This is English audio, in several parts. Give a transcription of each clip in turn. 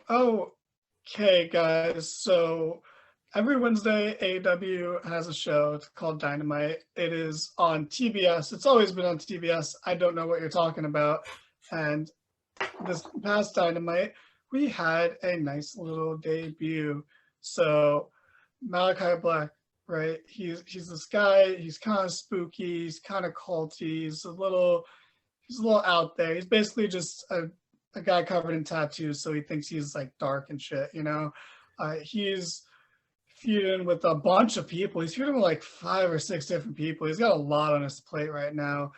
Okay, guys. So every Wednesday, AEW has a show. It's called Dynamite. It is on TBS. It's always been on TBS. I don't know what you're talking about. And this past Dynamite, we had a nice little debut. So Malachi Black, right? He's this guy. He's kind of spooky. He's kind of culty. He's a little out there. He's basically just a guy covered in tattoos, so he thinks he's like dark and shit, you know. He's feuding with a bunch of people. He's feuding with like 5 or 6 different people. He's got a lot on his plate right now,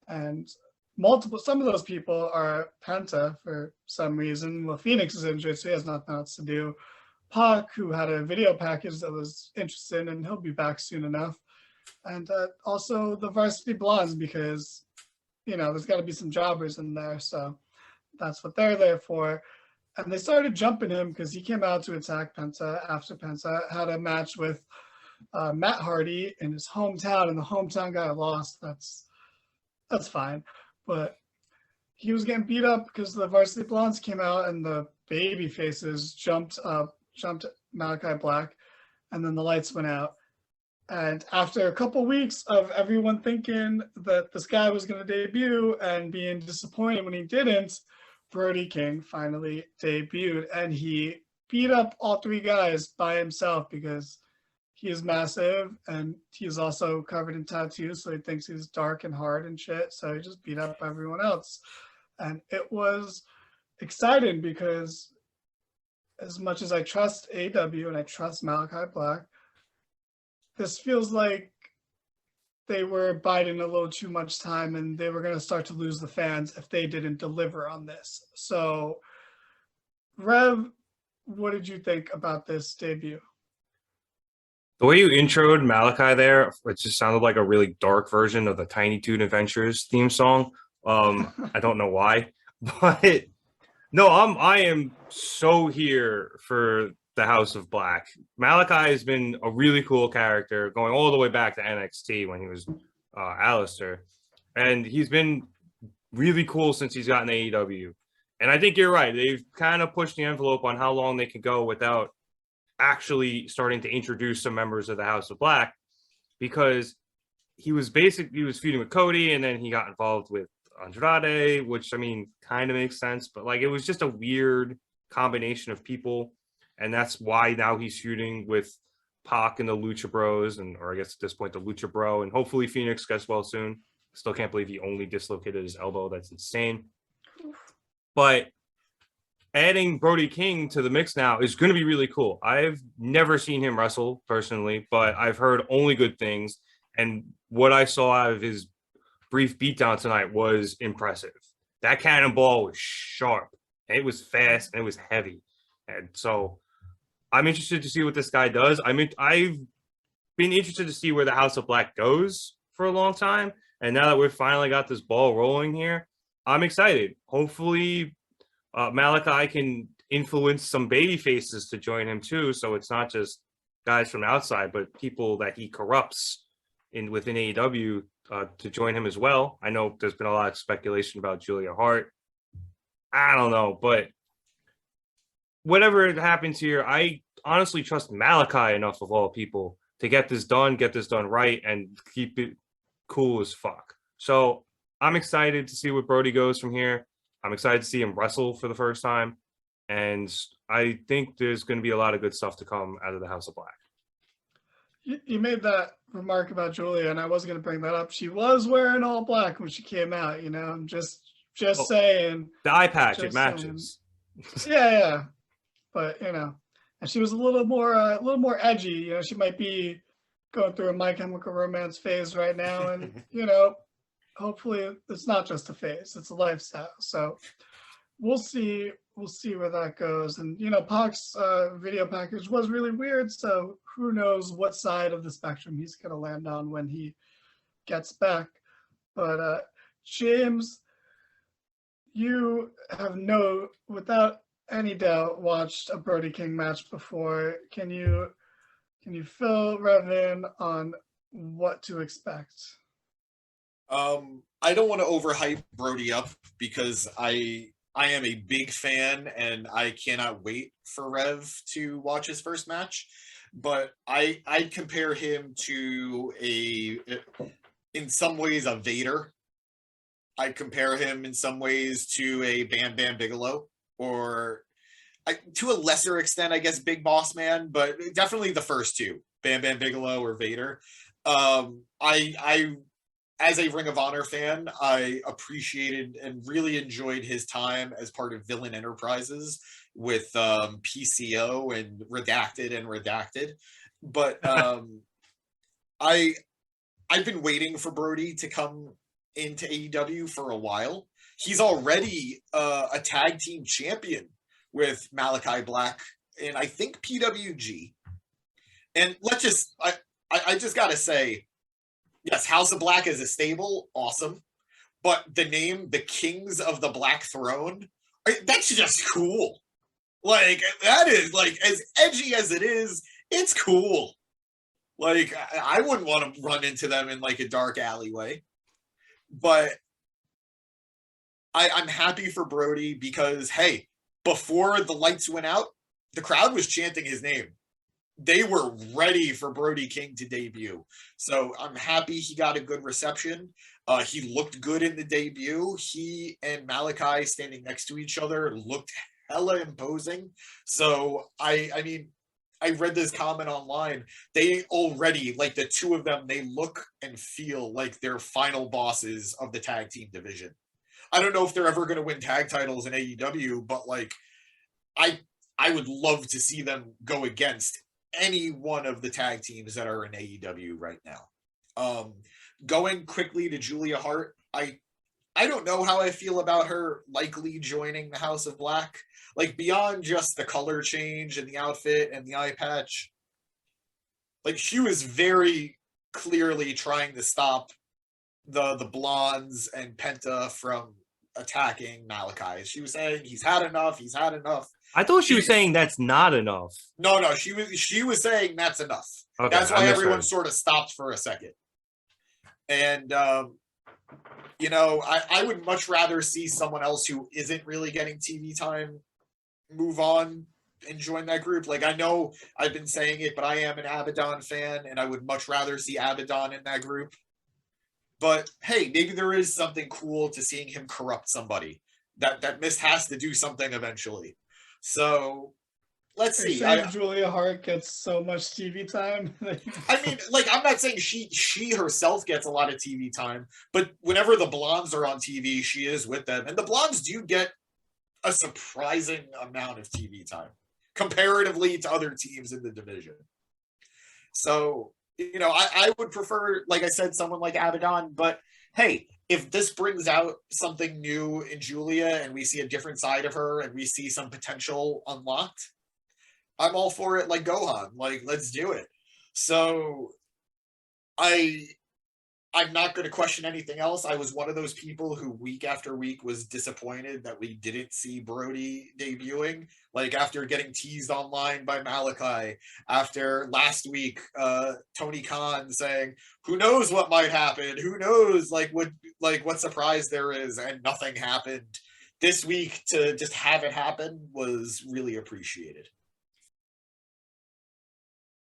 and multiple. Some of those people are Penta for some reason. Well, Phoenix is injured, so he has nothing else to do. Pac, who had a video package that was interesting, and he'll be back soon enough. And also the Varsity Blondes, because there's got to be some jobbers in there, so that's what they're there for. And they started jumping him because he came out to attack Penta after Penta had a match with Matt Hardy in his hometown, and the hometown guy lost. That's fine, but he was getting beat up because the Varsity Blondes came out and the baby faces jumped Malachi Black, and then the lights went out. And after a couple weeks of everyone thinking that this guy was going to debut and being disappointed when he didn't, Brody King finally debuted, and he beat up all 3 guys by himself because he is massive and he's also covered in tattoos, so he thinks he's dark and hard and shit. So he just beat up everyone else. And it was exciting because as much as I trust AEW and I trust Malachi Black, this feels like they were biding a little too much time and they were going to start to lose the fans if they didn't deliver on this. So, Rev, what did you think about this debut? The way you introed Malachi there, it just sounded like a really dark version of the Tiny Toon Adventures theme song. I don't know why, but no, I am so here for the House of Black. Malachi has been a really cool character going all the way back to NXT when he was Alistair. And he's been really cool since he's gotten AEW. And I think you're right. They've kind of pushed the envelope on how long they can go without actually starting to introduce some members of the House of Black, because he was feuding with Cody, and then he got involved with Andrade, which I mean kind of makes sense, but like it was just a weird combination of people. And that's why now he's feuding with Pac and the Lucha Bros, or I guess at this point the Lucha Bro, and hopefully Phoenix gets well soon. Still can't believe he only dislocated his elbow. That's insane. But adding Brody King to the mix now is going to be really cool. I've never seen him wrestle personally, but I've heard only good things. And what I saw out of his brief beatdown tonight was impressive. That cannonball was sharp. It was fast and it was heavy. And so I'm interested to see what this guy does. I've been interested to see where the House of Black goes for a long time. And now that we've finally got this ball rolling here, I'm excited. Hopefully Malachi can influence some baby faces to join him too. So it's not just guys from outside, but people that he corrupts within AEW to join him as well. I know there's been a lot of speculation about Julia Hart. I don't know, but whatever happens here, I honestly trust Malachi enough of all people to get this done right, and keep it cool as fuck. So I'm excited to see what Brody goes from here. I'm excited to see him wrestle for the first time. And I think there's going to be a lot of good stuff to come out of the House of Black. You made that remark about Julia, and I wasn't going to bring that up. She was wearing all black when she came out, I'm just saying. The eye patch, it matches. Yeah. But, and she was a little more edgy. She might be going through a My Chemical Romance phase right now. And, hopefully it's not just a phase, it's a lifestyle. So we'll see where that goes. And, Pac's video package was really weird. So who knows what side of the spectrum he's going to land on when he gets back. But James, you have without any doubt watched a Brody King match before. Can you fill Rev in on what to expect? I don't want to overhype Brody up because I I am a big fan, and I cannot wait for Rev to watch his first match. But I compare him to in some ways, a Vader. I compare him in some ways to a Bam Bam Bigelow, or to a lesser extent, I guess, Big Boss Man, but definitely the first two, Bam Bam Bigelow or Vader. I as a Ring of Honor fan, I appreciated and really enjoyed his time as part of Villain Enterprises with PCO and Redacted. But I've been waiting for Brody to come into AEW for a while. He's already a tag team champion with Malachi Black and I think PWG. And I just gotta say, yes, House of Black is a stable, awesome. But the name, the Kings of the Black Throne, that's just cool. Like, that is, like, as edgy as it is, it's cool. Like, I wouldn't want to run into them in, like, a dark alleyway. But I'm happy for Brody because, hey, before the lights went out, the crowd was chanting his name. They were ready for Brody King to debut. So I'm happy he got a good reception. He looked good in the debut. He and Malachi standing next to each other looked hella imposing. So I mean, I read this comment online. They already, like the two of them, they look and feel like they're final bosses of the tag team division. I don't know if they're ever going to win tag titles in AEW, but like, I would love to see them go against any one of the tag teams that are in AEW right now. Going quickly to Julia Hart, I don't know how I feel about her likely joining the House of Black. Like, beyond just the color change and the outfit and the eye patch, like, she was very clearly trying to stop the Blondes and Penta from attacking Malachi. She was saying he's had enough. I thought she was saying that's not enough. No, she was saying that's enough. Okay, that's why everyone sort of stopped for a second. And you know, I would much rather see someone else who isn't really getting TV time move on and join that group. Like, I know I've been saying it, but I am an Abaddon fan, and I would much rather see Abaddon in that group. But hey, maybe there is something cool to seeing him corrupt somebody. That Mist has to do something eventually. So let's see. Julia Hart gets so much TV time. I mean, like, I'm not saying she herself gets a lot of TV time, but whenever the Blondes are on TV, she is with them. And the Blondes do get a surprising amount of TV time comparatively to other teams in the division. So, you know, I would prefer, like I said, someone like Abaddon, but hey, if this brings out something new in Julia and we see a different side of her and we see some potential unlocked, I'm all for it. Like Gohan, like, let's do it. So I'm not going to question anything else. I was one of those people who week after week was disappointed that we didn't see Brody debuting. Like, after getting teased online by Malachi, after last week, Tony Khan saying, who knows what might happen? Who knows what surprise there is, and nothing happened. This week, to just have it happen was really appreciated.